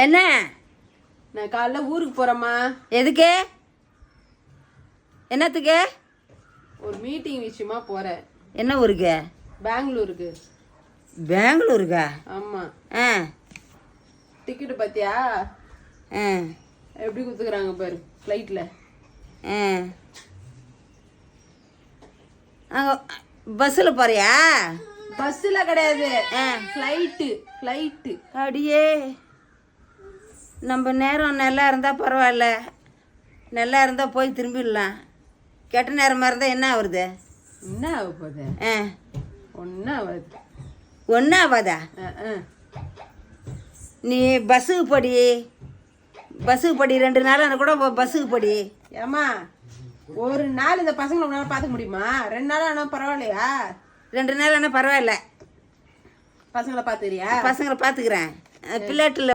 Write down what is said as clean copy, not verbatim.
என்ன? நான் காலைல ஊருக்கு போறேம்மா. எதுக்கு? என்னத்துக்கு? ஒரு மீட்டிங் விஷயமா போறேன். என்ன ஊருக்கு? பெங்களூருக்கு. பெங்களூருக்கா? ஆமா. ஆ. டிக்கெட்டு பார்த்தியா? ஆ. எப்படி குத்துக்கிறாங்க பாரு ஃப்ளைட்ல. ஆ. அங்கே பஸ்ஸில் போறியா? பஸ்ஸில் கிடையாது, ஃப்ளைட்டு. அப்படியே நம்ம நேரம் நல்லா இருந்தால் பரவாயில்ல, நல்லா இருந்தால் போய் திரும்பிடலாம். கெட்ட நேரமாக இருந்தால் என்ன ஆகுறது? என்ன ஆக போகுது? ஆ. ஒன்றும் ஆகாது. ஒன்றும் ஆகாதா? நீ பஸ்ஸுக்கு படி, 2 நாள் கூட பஸ்ஸுக்கு படி. ஏம்மா, ஒரு நாள் இந்த பசங்களை உன்னால பார்த்துக்க முடியுமா? 2 நாள் ஆனால் பரவாயில்லையா? 2 நாள் ஆனால் பரவாயில்ல. பசங்களை பார்த்துக்கிறியா? பசங்களை பார்த்துக்கிறேன். பிள்ளைட்டில்